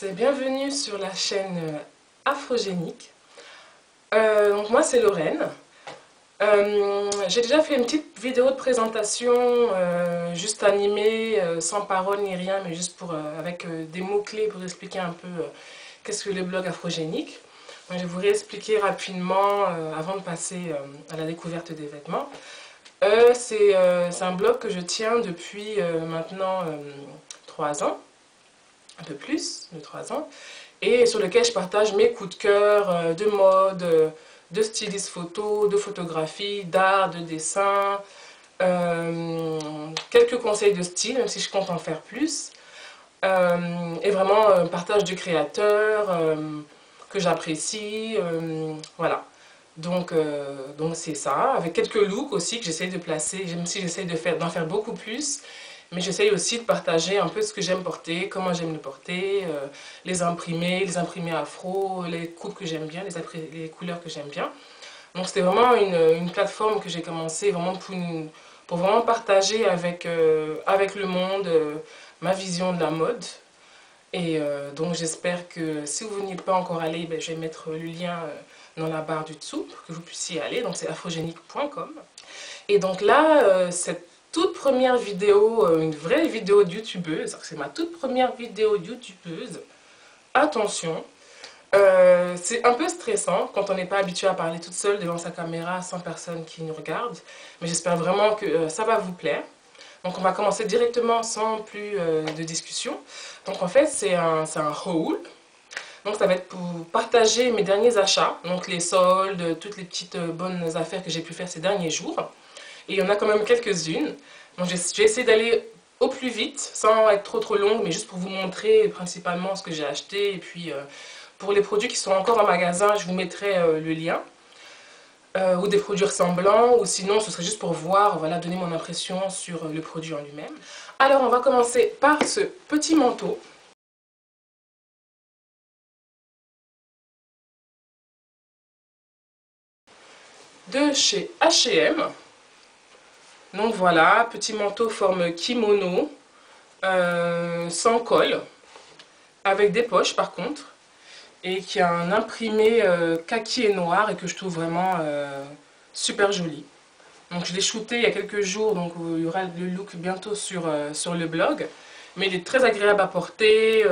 et bienvenue sur la chaîne Afrogénique. Donc moi c'est Lorraine. J'ai déjà fait une petite vidéo de présentation, juste animée, sans parole ni rien, mais juste avec des mots-clés pour expliquer un peu qu'est-ce que le blog Afrogénique. Donc, je vais vous réexpliquer rapidement avant de passer à la découverte des vêtements. C'est un blog que je tiens depuis maintenant 3 ans. Un peu plus de 3 ans, et sur lequel je partage mes coups de cœur de mode, de styliste photo, de photographie, d'art, de dessin, quelques conseils de style, même si je compte en faire plus, et vraiment un partage de créateurs que j'apprécie, voilà. Donc c'est ça, avec quelques looks aussi que j'essaye de placer, même si j'essaye d'en faire beaucoup plus. Mais j'essaye aussi de partager un peu ce que j'aime porter, comment j'aime le porter, les imprimés afro, les coupes que j'aime bien, les couleurs que j'aime bien. Donc c'était vraiment une plateforme que j'ai commencé vraiment pour vraiment partager avec le monde ma vision de la mode. Et donc j'espère que si vous n'y êtes pas encore allé, je vais mettre le lien dans la barre du dessous pour que vous puissiez y aller. Donc c'est afrogénique.com. Et donc là, cette toute première vidéo, une vraie vidéo de youtubeuse, c'est ma toute première vidéo de youtubeuse. Attention, c'est un peu stressant quand on n'est pas habitué à parler toute seule devant sa caméra sans personne qui nous regarde, mais j'espère vraiment que ça va vous plaire. Donc on va commencer directement sans plus de discussion. Donc en fait c'est un haul. Donc ça va être pour partager mes derniers achats, donc les soldes, toutes les petites bonnes affaires que j'ai pu faire ces derniers jours. Et il y en a quand même quelques-unes. Donc je vais essayer d'aller au plus vite, sans être trop longue, mais juste pour vous montrer principalement ce que j'ai acheté. Et puis pour les produits qui sont encore en magasin, je vous mettrai le lien. Ou des produits ressemblants, ou sinon ce serait juste pour voir, voilà, donner mon impression sur le produit en lui-même. Alors on va commencer par ce petit manteau. De chez H&M. Donc voilà, petit manteau forme kimono, sans col, avec des poches par contre, et qui a un imprimé kaki et noir et que je trouve vraiment super joli. Donc je l'ai shooté il y a quelques jours, donc il y aura le look bientôt sur le blog. Mais il est très agréable à porter,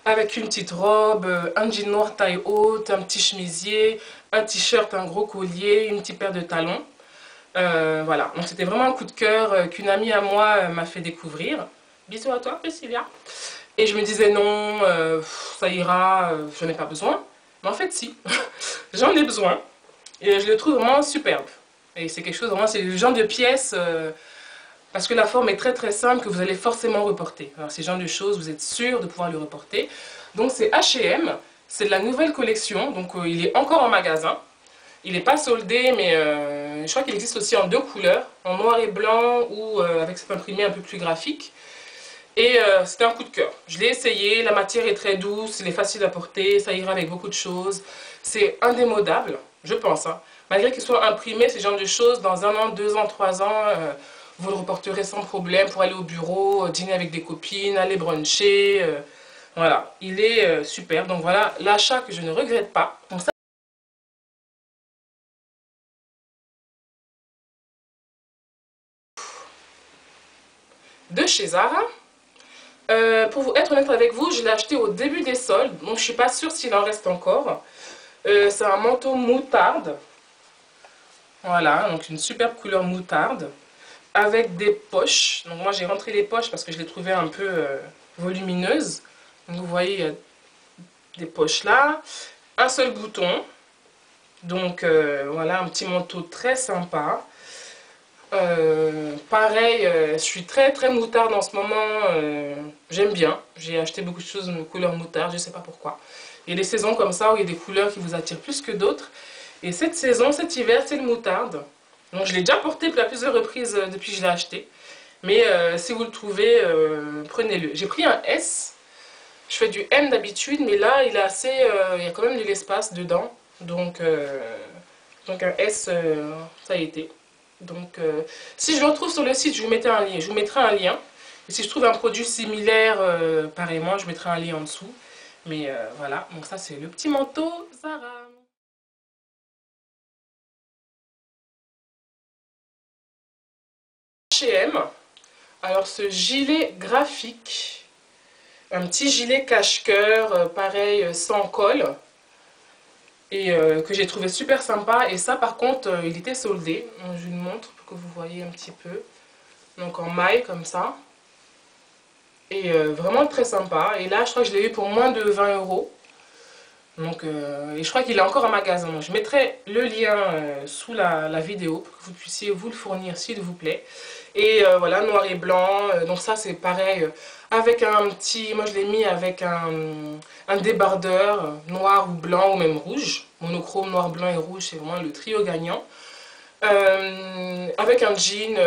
avec une petite robe, un jean noir taille haute, un petit chemisier, un t-shirt, un gros collier, une petite paire de talons. Voilà, donc c'était vraiment un coup de cœur qu'une amie à moi m'a fait découvrir. Bisous à toi, Priscilla. Et je me disais non, ça ira, j'en ai pas besoin. Mais en fait si, j'en ai besoin. Et je le trouve vraiment superbe. Et c'est quelque chose, vraiment, c'est le genre de pièce, parce que la forme est très simple, que vous allez forcément reporter. Alors ces genres de choses, vous êtes sûr de pouvoir le reporter. Donc c'est H&M, c'est de la nouvelle collection, donc il est encore en magasin. Il n'est pas soldé, mais je crois qu'il existe aussi en 2 couleurs, en noir et blanc ou avec cet imprimé un peu plus graphique. Et c'était un coup de cœur. Je l'ai essayé, la matière est très douce, il est facile à porter, ça ira avec beaucoup de choses. C'est indémodable, je pense. Hein. Malgré qu'il soit imprimé, ce genre de choses, dans 1 an, 2 ans, 3 ans, vous le reporterez sans problème pour aller au bureau, dîner avec des copines, aller bruncher. Voilà, il est super. Donc voilà, l'achat que je ne regrette pas. Donc ça, de chez Zara. Pour être honnête avec vous, je l'ai acheté au début des soldes, donc je ne suis pas sûre s'il en reste encore. C'est un manteau moutarde. Voilà, donc une superbe couleur moutarde. Avec des poches. Donc moi j'ai rentré les poches parce que je les trouvais un peu volumineuses. Donc vous voyez, il y a des poches là. Un seul bouton. Donc voilà, un petit manteau très sympa. Pareil, je suis très moutarde en ce moment, j'aime bien. J'ai acheté beaucoup de choses de couleur moutarde, je sais pas pourquoi. Il y a des saisons comme ça où il y a des couleurs qui vous attirent plus que d'autres. Et cette saison, cet hiver, c'est le moutarde. Donc je l'ai déjà porté à plusieurs reprises depuis que je l'ai acheté. Mais si vous le trouvez, prenez-le. J'ai pris un S. Je fais du M d'habitude, mais là il est assez, il y a quand même de l'espace dedans. Donc un S, ça a été. Donc, si je le retrouve sur le site, je vous mettrai un lien. Et si je trouve un produit similaire, pareillement, je mettrai un lien en dessous. Mais voilà, donc ça c'est le petit manteau Zara. H&M, alors ce gilet graphique, un petit gilet cache-cœur, pareil, sans col, et que j'ai trouvé super sympa. Et ça par contre, il était soldé, donc, je vous le montre pour que vous voyez un petit peu. Donc en maille comme ça, et vraiment très sympa. Et là je crois que je l'ai eu pour moins de 20 euros. Donc, et je crois qu'il est encore en magasin. Donc, je mettrai le lien sous la vidéo pour que vous puissiez vous le fournir s'il vous plaît. Et voilà, noir et blanc. Donc ça c'est pareil, avec un petit... Moi je l'ai mis avec un débardeur noir ou blanc ou même rouge. Monochrome, noir, blanc et rouge, c'est vraiment le trio gagnant. Avec un jean,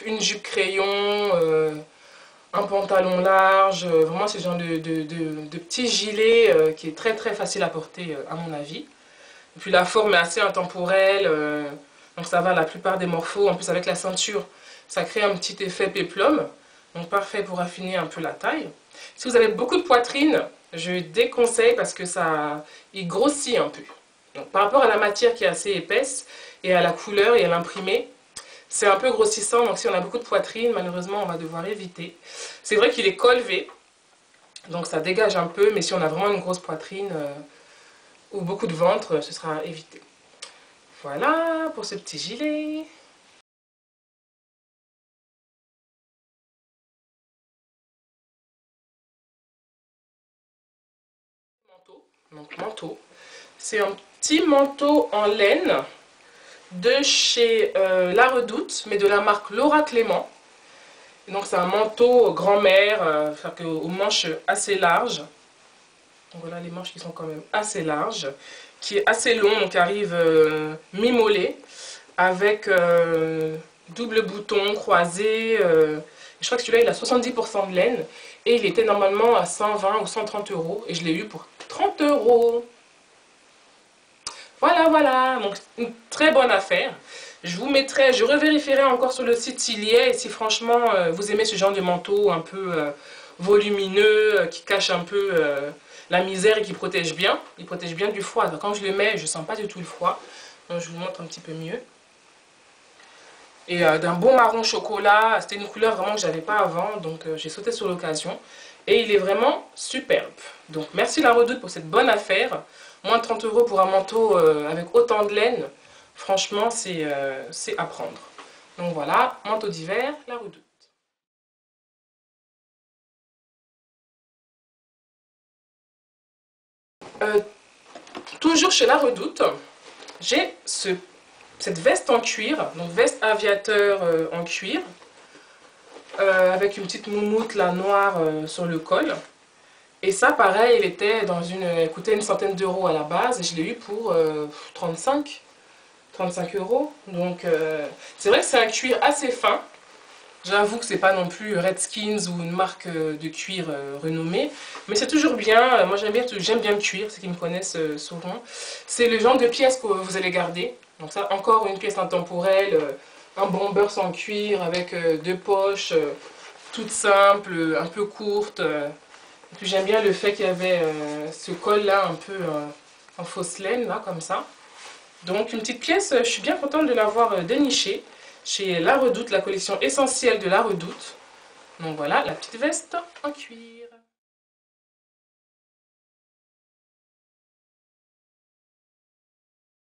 une jupe crayon, un pantalon large, vraiment c'est le genre de petit gilet qui est très très facile à porter à mon avis. Et puis la forme est assez intemporelle, donc ça va à la plupart des morphos. En plus avec la ceinture, ça crée un petit effet péplum, donc parfait pour affiner un peu la taille. Si vous avez beaucoup de poitrine, je déconseille parce que ça, il grossit un peu. Donc par rapport à la matière qui est assez épaisse et à la couleur et à l'imprimé, c'est un peu grossissant, donc si on a beaucoup de poitrine, malheureusement, on va devoir éviter. C'est vrai qu'il est col V, donc ça dégage un peu, mais si on a vraiment une grosse poitrine ou beaucoup de ventre, ce sera à éviter. Voilà pour ce petit gilet. Donc manteau. C'est un petit manteau en laine de chez La Redoute, mais de la marque Laura Clément. Donc c'est un manteau grand-mère, aux manches assez larges. Donc voilà les manches qui sont quand même assez larges, qui est assez long, donc arrive mi-mollet, avec double bouton croisé. Je crois que celui-là il a 70% de laine, et il était normalement à 120 ou 130 euros, et je l'ai eu pour 30 euros. Voilà, voilà, donc une très bonne affaire. Je vous mettrai, je revérifierai encore sur le site s'il y est, et si franchement vous aimez ce genre de manteau un peu volumineux, qui cache un peu la misère et qui protège bien. Il protège bien du froid. Donc, quand je le mets, je ne sens pas du tout le froid. Donc je vous montre un petit peu mieux. Et d'un bon marron chocolat, c'était une couleur vraiment que j'avais pas avant, donc j'ai sauté sur l'occasion. Et il est vraiment superbe. Donc merci La Redoute pour cette bonne affaire. Moins de 30 euros pour un manteau avec autant de laine. Franchement, c'est à prendre. Donc voilà, manteau d'hiver, La Redoute. Toujours chez La Redoute, j'ai cette veste en cuir, donc veste aviateur en cuir, avec une petite moumoute là, noire sur le col. Et ça, pareil, elle coûtait une centaine d'euros à la base, et je l'ai eu pour 35 euros. Donc c'est vrai que c'est un cuir assez fin. J'avoue que c'est pas non plus Redskins ou une marque de cuir renommée, mais c'est toujours bien. Moi j'aime bien le cuir, ceux qui me connaissent sauront. C'est le genre de pièce que vous allez garder. Donc ça, encore une pièce intemporelle, un bomber sans cuir avec deux poches, toutes simples, un peu courtes. Et puis j'aime bien le fait qu'il y avait ce col là un peu en fausse laine là comme ça. Donc une petite pièce, je suis bien contente de l'avoir dénichée chez La Redoute, la collection essentielle de La Redoute. Donc voilà, la petite veste en cuir.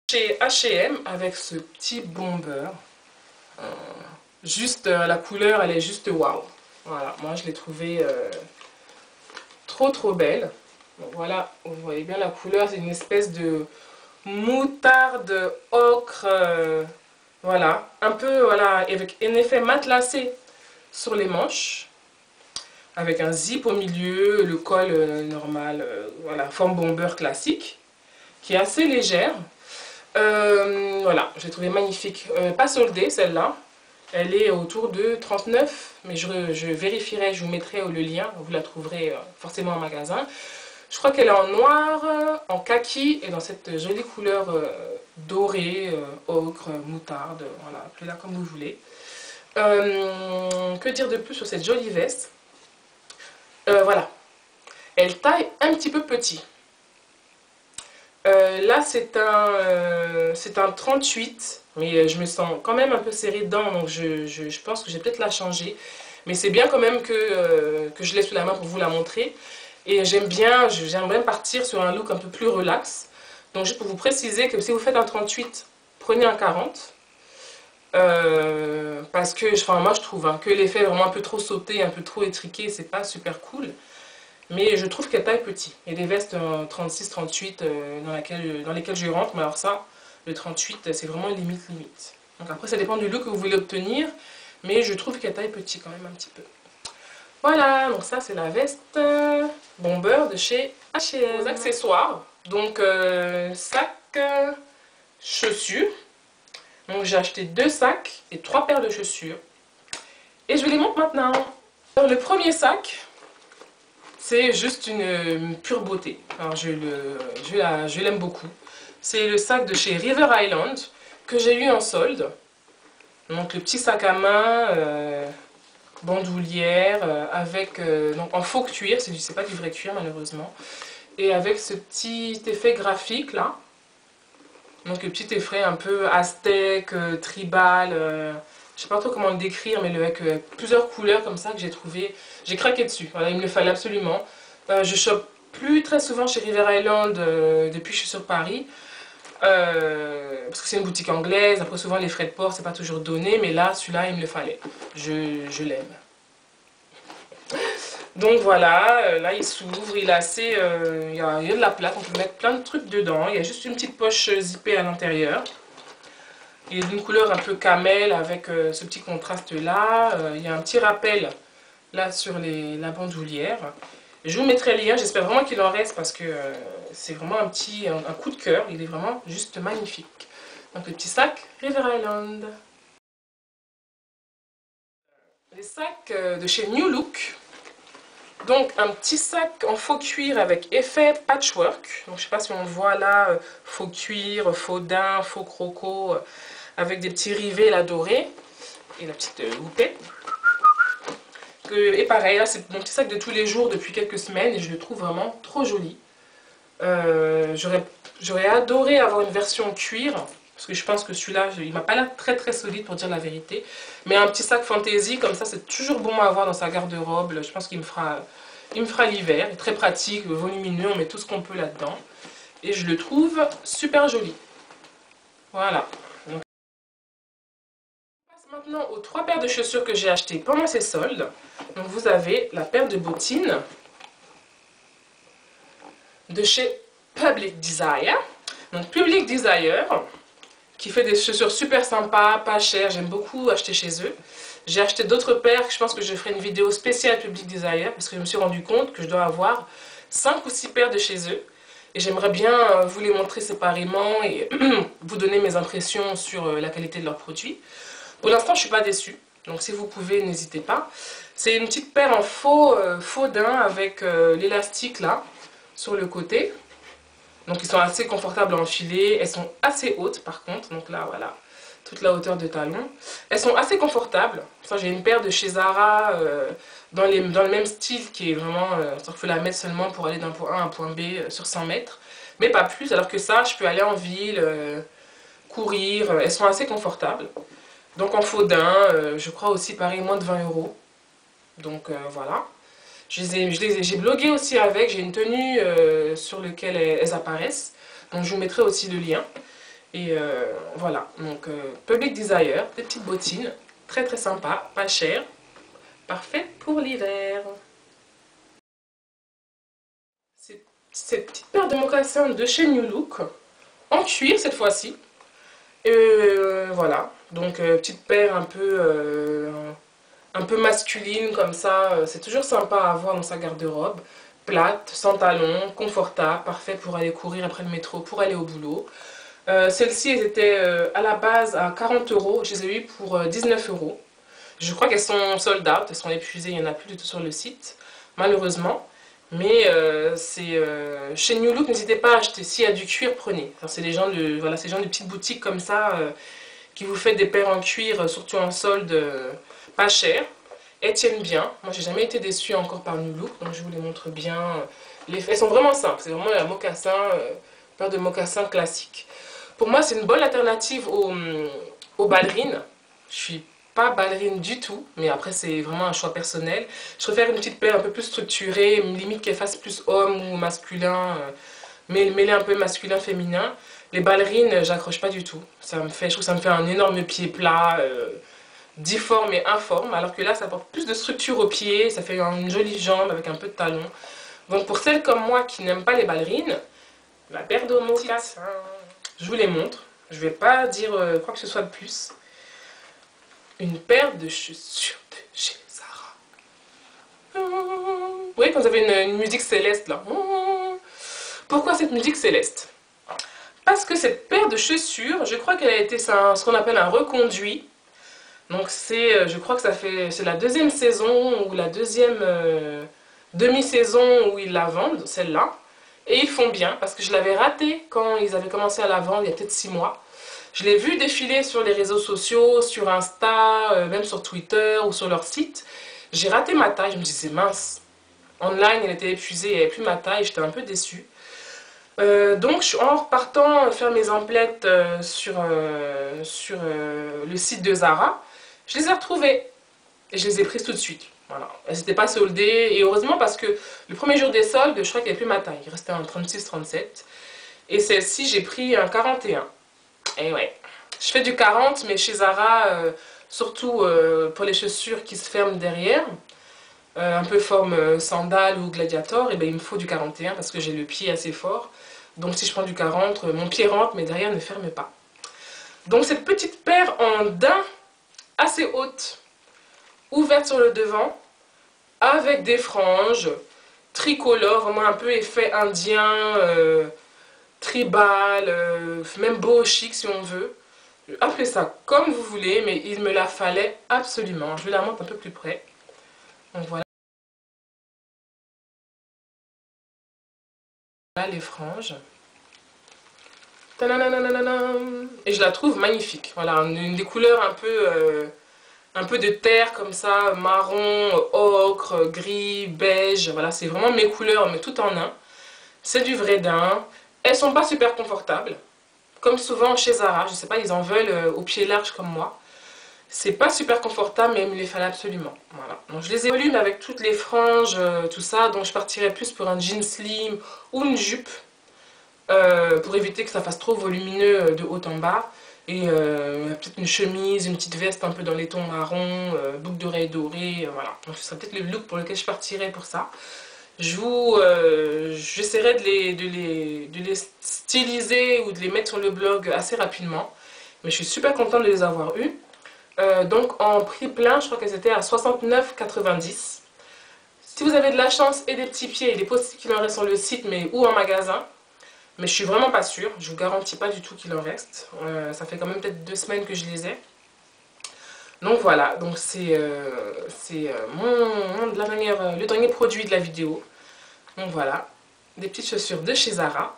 Chez H&M avec ce petit bomber. Juste la couleur, elle est juste waouh. Voilà, moi je l'ai trouvé trop trop belle. Donc voilà, vous voyez bien la couleur, c'est une espèce de moutarde ocre. Voilà, un peu, voilà, avec un effet matelassé sur les manches, avec un zip au milieu, le col normal, voilà, forme bomber classique, qui est assez légère. Voilà, j'ai trouvé magnifique. Pas soldée celle-là, elle est autour de 39, mais je vérifierai, je vous mettrai le lien, vous la trouverez forcément en magasin. Je crois qu'elle est en noir, en kaki et dans cette jolie couleur dorée, ocre, moutarde, voilà, appelez-la comme vous voulez. Que dire de plus sur cette jolie veste? Voilà, elle taille un petit peu petit. Là c'est un 38, mais je me sens quand même un peu serrée dedans, donc je pense que je vais peut-être la changer. Mais c'est bien quand même que je l'ai sous la main pour vous la montrer. Et j'aime bien partir sur un look un peu plus relax. Donc juste pour vous préciser que si vous faites un 38, prenez un 40. Parce que enfin, moi je trouve que l'effet est vraiment un peu trop sauté, un peu trop étriqué, c'est pas super cool. Mais je trouve qu'elle taille petit. Il y a des vestes 36-38 dans lesquelles je rentre, mais alors ça, le 38, c'est vraiment limite. Donc après, ça dépend du look que vous voulez obtenir, mais je trouve qu'elle taille petit quand même un petit peu. Voilà, donc ça c'est la veste bomber de chez H&M. Aux accessoires, donc sac, chaussures. Donc j'ai acheté 2 sacs et 3 paires de chaussures. Et je vous les montre maintenant. Alors, le premier sac, c'est juste une pure beauté. Alors je l'aime beaucoup. C'est le sac de chez River Island que j'ai eu en solde. Donc le petit sac à main, bandoulière, avec donc en faux cuir, c'est pas du vrai cuir malheureusement. Et avec ce petit effet graphique là. Donc le petit effet un peu aztèque, tribal, je sais pas trop comment le décrire, mais avec plusieurs couleurs comme ça que j'ai trouvé, j'ai craqué dessus. Voilà, il me le fallait absolument. Je chope plus très souvent chez River Island depuis que je suis sur Paris. Parce que c'est une boutique anglaise, après souvent les frais de port c'est pas toujours donné, mais là celui-là il me le fallait. Je l'aime. Donc voilà, là il s'ouvre, il est assez, il y a de la place, on peut mettre plein de trucs dedans. Il y a juste une petite poche zippée à l'intérieur. Il est d'une couleur un peu camel avec ce petit contraste là. Il y a un petit rappel là sur la bandoulière. Je vous mettrai le lien, j'espère vraiment qu'il en reste parce que c'est vraiment un coup de cœur. Il est vraiment juste magnifique. Donc le petit sac River Island. Les sacs de chez New Look. Donc un petit sac en faux cuir avec effet patchwork. Donc je sais pas si on le voit là, faux cuir, faux daim, faux croco, avec des petits rivets là dorés. Et la petite houppette. Et pareil, là c'est mon petit sac de tous les jours depuis quelques semaines et je le trouve vraiment trop joli. J'aurais adoré avoir une version cuir, parce que je pense que celui-là, il m'a pas l'air très très solide pour dire la vérité. Mais un petit sac fantaisie comme ça, c'est toujours bon à avoir dans sa garde-robe. Je pense qu'il me fera l'hiver. Il est très pratique, volumineux, on met tout ce qu'on peut là-dedans. Et je le trouve super joli. Voilà. Donc, on passe maintenant aux 3 paires de chaussures que j'ai achetées pendant ces soldes. Donc vous avez la paire de bottines de chez Public Desire. Donc Public Desire, qui fait des chaussures super sympas, pas chères, j'aime beaucoup acheter chez eux. J'ai acheté d'autres paires, je pense que je ferai une vidéo spéciale Public Desire, parce que je me suis rendu compte que je dois avoir 5 ou 6 paires de chez eux. Et j'aimerais bien vous les montrer séparément et vous donner mes impressions sur la qualité de leurs produits. Pour l'instant, je ne suis pas déçue, donc si vous pouvez, n'hésitez pas. C'est une petite paire en faux daim avec l'élastique là, sur le côté. Donc ils sont assez confortables à enfiler, elles sont assez hautes par contre, donc là voilà, toute la hauteur de talon. Elles sont assez confortables, j'ai une paire de chez Zara dans le même style qui est vraiment, il faut la mettre seulement pour aller d'un point A à un point B sur 100 mètres, mais pas plus, alors que ça je peux aller en ville, courir, elles sont assez confortables. Donc en faux daim, je crois aussi pareil, moins de 20 €, donc voilà. J'ai blogué aussi avec, j'ai une tenue sur laquelle elles apparaissent, donc je vous mettrai aussi le lien. Et voilà, donc Public Desire, des petites bottines, très très sympa, pas cher, parfait pour l'hiver. Cette petite paire de mocassins de chez New Look, en cuir cette fois-ci. Voilà, donc petite paire un peu masculine comme ça, c'est toujours sympa à avoir dans sa garde-robe. Plate, sans talons, confortable, parfait pour aller courir après le métro, pour aller au boulot. Celles-ci, elles étaient à la base à 40 €, je les ai eues pour 19 €. Je crois qu'elles sont sold out, elles sont épuisées, il n'y en a plus du tout sur le site, malheureusement. Mais chez New Look, n'hésitez pas à acheter, s'il y a du cuir, prenez. C'est des gens de, voilà, ces gens de petites boutiques comme ça qui vous fait des paires en cuir, surtout en solde, pas cher. Elles tiennent bien. Moi, j'ai jamais été déçue encore par New Look, donc je vous les montre bien. Elles sont vraiment simples. C'est vraiment un mocassin, paire de mocassins classique. Pour moi, c'est une bonne alternative aux ballerines. Je suis pas ballerine du tout, mais après, c'est vraiment un choix personnel. Je préfère une petite paire un peu plus structurée, limite qu'elle fasse plus homme ou masculin, mêler un peu masculin, féminin. Les ballerines, j'accroche pas du tout. Je trouve que ça me fait un énorme pied plat. Difforme et informe, alors que là ça apporte plus de structure au pied, ça fait une jolie jambe avec un peu de talon. Donc pour celles comme moi qui n'aiment pas les ballerines, la paire de mocassins, je vous les montre, je vais pas dire quoi que ce soit de plus. Une paire de chaussures de chez Zara. Vous voyez quand vous avez une musique céleste là. Pourquoi cette musique céleste? Parce que cette paire de chaussures, je crois qu'elle a été ce qu'on appelle un reconduit. Donc je crois que c'est la deuxième saison ou la deuxième demi-saison où ils la vendent, celle-là. Et ils font bien, parce que je l'avais raté quand ils avaient commencé à la vendre il y a peut-être 6 mois. Je l'ai vu défiler sur les réseaux sociaux, sur Insta, même sur Twitter ou sur leur site. J'ai raté ma taille, je me disais mince. Online, elle était épuisée, elle n'avait plus ma taille, j'étais un peu déçue. Donc en repartant faire mes emplettes sur le site de Zara, je les ai retrouvées et je les ai prises tout de suite. Voilà. Elles n'étaient pas soldées et heureusement parce que le premier jour des soldes, je crois qu'elle n'avait plus ma taille. Il restait un 36-37 et celle-ci j'ai pris un 41. Et ouais, je fais du 40 mais chez Zara, surtout pour les chaussures qui se ferment derrière, un peu forme sandale ou gladiator, et ben il me faut du 41 parce que j'ai le pied assez fort. Donc si je prends du 40, mon pied rentre mais derrière ne ferme pas. Donc cette petite paire en daim assez haute, ouverte sur le devant, avec des franges, tricolores, vraiment un peu effet indien, tribal, même beau chic si on veut. Appelez ça comme vous voulez, mais il me la fallait absolument. Je vais la monter un peu plus près. Donc voilà les franges. Et je la trouve magnifique. Voilà, une des couleurs un peu de terre comme ça, marron, ocre, gris, beige. Voilà, c'est vraiment mes couleurs, mais tout en un. C'est du vrai daim. Elles sont pas super confortables. Comme souvent chez Zara, je sais pas, ils en veulent aux pieds larges comme moi. C'est pas super confortable, mais il me les fallait absolument. Voilà. Donc je les ai volumes avec toutes les franges, tout ça. Donc je partirais plus pour un jean slim ou une jupe. Pour éviter que ça fasse trop volumineux de haut en bas. Et peut-être une chemise, une petite veste un peu dans les tons marron, boucle d'oreilles dorées, voilà. Donc ce serait peut-être le look pour lequel je partirais pour ça. J'essaierai de les styliser ou de les mettre sur le blog assez rapidement. Mais je suis super contente de les avoir eues. Donc en prix plein, je crois qu'elles étaient à 69,90. Si vous avez de la chance et des petits pieds, il est possible qu'il en reste sur le site mais ou en magasin. Mais je suis vraiment pas sûre, je vous garantis pas du tout qu'il en reste. Ça fait quand même peut-être 2 semaines que je les ai. Donc voilà, donc c'est le dernier produit de la vidéo. Donc voilà, des petites chaussures de chez Zara.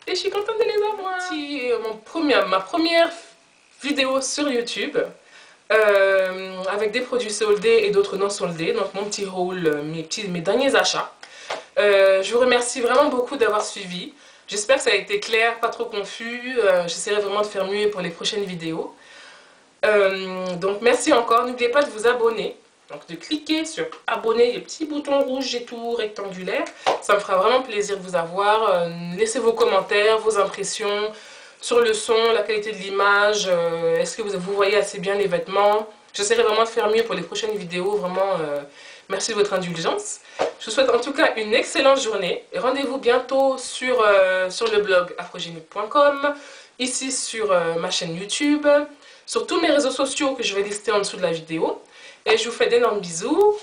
Et je suis contente de les avoir. Ma première vidéo sur YouTube. Avec des produits soldés et d'autres non soldés. Donc mon petit haul, mes derniers achats. Je vous remercie vraiment beaucoup d'avoir suivi. J'espère que ça a été clair, pas trop confus. J'essaierai vraiment de faire mieux pour les prochaines vidéos. Donc merci encore. N'oubliez pas de vous abonner. Donc de cliquer sur abonner, les petits boutons rouges et tout rectangulaires. Ça me fera vraiment plaisir de vous avoir. Laissez vos commentaires, vos impressions sur le son, la qualité de l'image. Est-ce que vous voyez assez bien les vêtements? J'essaierai vraiment de faire mieux pour les prochaines vidéos. Vraiment, merci de votre indulgence. Je vous souhaite en tout cas une excellente journée. Et rendez-vous bientôt sur le blog afrogenique.com, ici sur ma chaîne YouTube, sur tous mes réseaux sociaux que je vais lister en dessous de la vidéo. Et je vous fais d'énormes bisous.